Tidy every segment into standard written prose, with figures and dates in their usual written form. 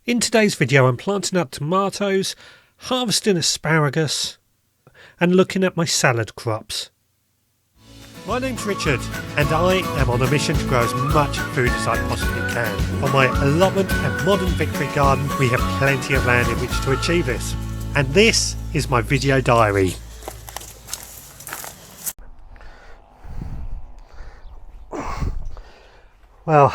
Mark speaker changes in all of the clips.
Speaker 1: In today's video I'm planting up tomatoes, harvesting asparagus and looking at my salad crops. My name's Richard and I am on a mission to grow as much food as I possibly can. On my allotment and modern victory garden we have plenty of land in which to achieve this. And this is my video diary. Well,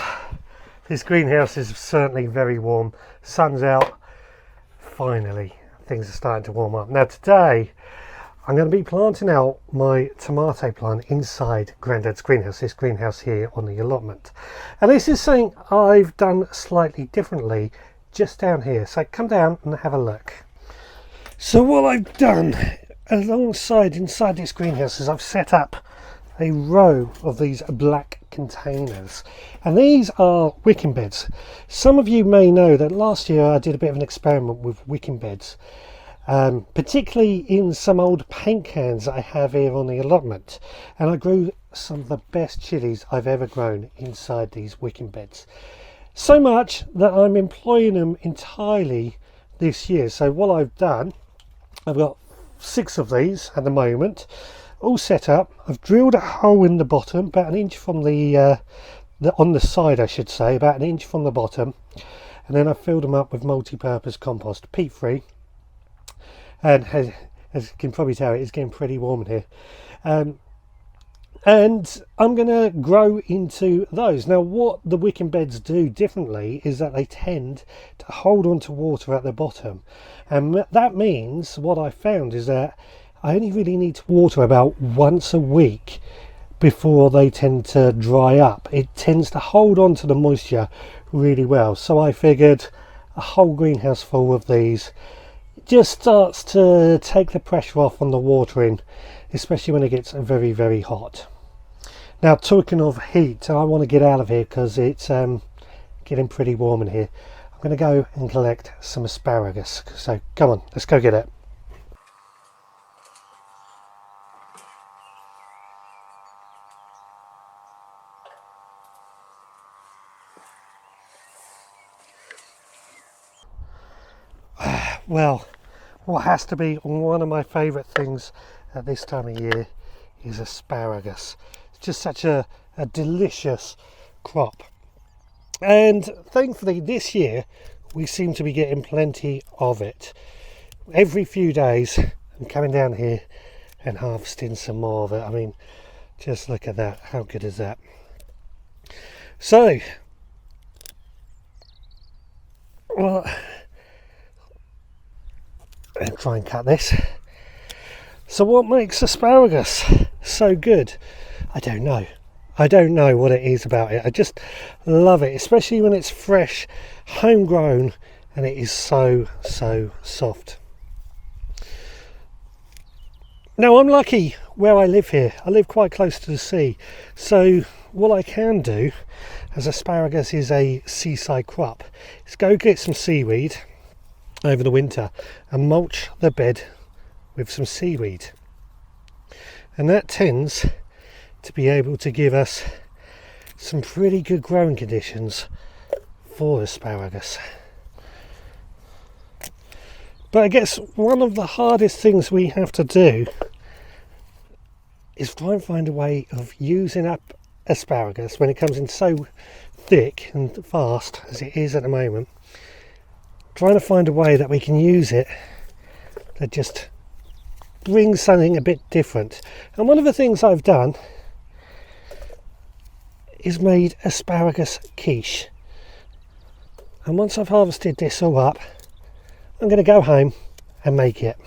Speaker 1: this greenhouse is certainly very warm. Sun's out. Finally, things are starting to warm up. Now today, I'm going to be planting out my tomato plant inside Grandads' greenhouse, this greenhouse here on the allotment. And this is something I've done slightly differently just down here. So come down and have a look. So what I've done inside this greenhouse is I've set up a row of these black containers, and these are wicking beds. Some of you may know that last year I did a bit of an experiment with wicking beds, particularly in some old paint cans that I have here on the allotment, and I grew some of the best chilies I've ever grown inside these wicking beds, so much that I'm employing them entirely this year. So what I've done, I've got 6 of these at the moment all set up. I've drilled a hole in the bottom about an inch from on the side I should say, about an inch from the bottom, and then I've filled them up with multi-purpose compost, peat free, and as you can probably tell it's getting pretty warm in here, and I'm going to grow into those. Now what the wicking beds do differently is that they tend to hold on to water at the bottom, and that means what I found is that I only really need to water about once a week before they tend to dry up. It tends to hold on to the moisture really well. So I figured a whole greenhouse full of these just starts to take the pressure off on the watering, especially when it gets very, very hot. Now talking of heat, I want to get out of here because it's getting pretty warm in here. I'm going to go and collect some asparagus. So come on, let's go get it. Well, what has to be one of my favourite things at this time of year is asparagus. It's just such a delicious crop. And thankfully this year we seem to be getting plenty of it. Every few days I'm coming down here and harvesting some more of it. I mean, just look at that. How good is that? So, well, and try and cut this. So what makes asparagus so good? I don't know. I don't know what it is about it. I just love it, especially when it's fresh, homegrown, and it is so soft. Now I'm lucky where I live here. I live quite close to the sea, so what I can do, as asparagus is a seaside crop, is go get some seaweed over the winter and mulch the bed with some seaweed, and that tends to be able to give us some pretty good growing conditions for asparagus. But I guess one of the hardest things we have to do is try and find a way of using up asparagus when it comes in so thick and fast as it is at the moment. Trying to find a way that we can use it that just brings something a bit different. And one of the things I've done is made asparagus quiche. And once I've harvested this all up, I'm going to go home and make it.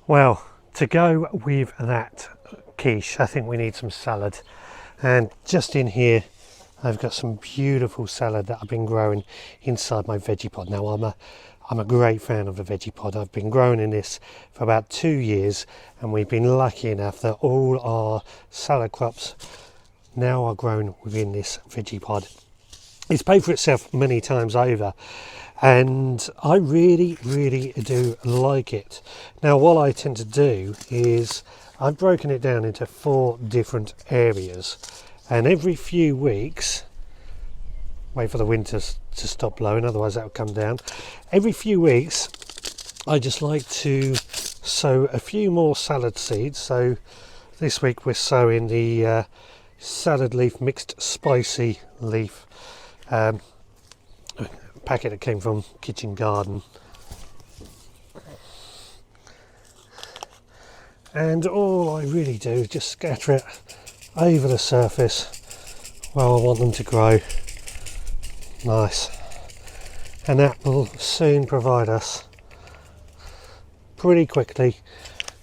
Speaker 1: Well, to go with that quiche, I think we need some salad. And just in here, I've got some beautiful salad that I've been growing inside my vegepod. Now, I'm a great fan of the vegepod. I've been growing in this for about 2 years, and we've been lucky enough that all our salad crops now are grown within this vegepod. It's paid for itself many times over, and I really do like it. Now, what I tend to do is I've broken it down into 4 different areas, and every few weeks, wait for the wind to stop blowing, otherwise that will come down. Every few weeks I just like to sow a few more salad seeds. So this week we're sowing the salad leaf mixed spicy leaf packet that came from Kitchen Garden. And all I really do is just scatter it over the surface where I want them to grow. Nice. And that will soon provide us pretty quickly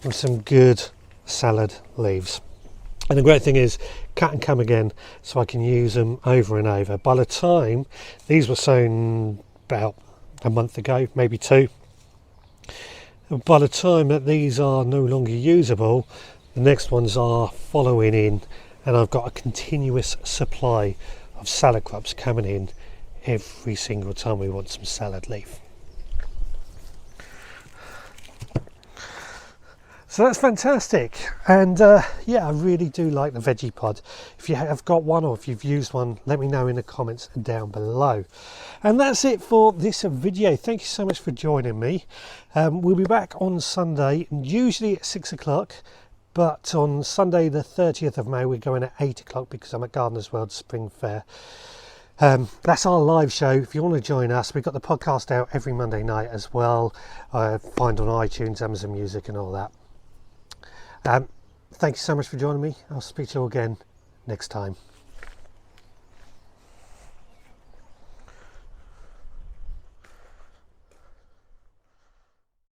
Speaker 1: with some good salad leaves. And the great thing is, cut and come again, so I can use them over and over. By the time these were sown about a month ago, maybe 2, by the time that these are no longer usable, the next ones are following in, and I've got a continuous supply of salad crops coming in every single time we want some salad leaf. So that's fantastic, and yeah, I really do like the vegepod. If you have got one, or if you've used one, let me know in the comments down below. And that's it for this video. Thank you so much for joining me. We'll be back on Sunday, usually at 6 o'clock, but on Sunday the 30th of May we're going at 8 o'clock because I'm at Gardeners World Spring Fair. That's our live show. If you want to join us, we've got the podcast out every Monday night as well. Find on iTunes, Amazon Music and all that. Thank you so much for joining me. I'll speak to you again next time.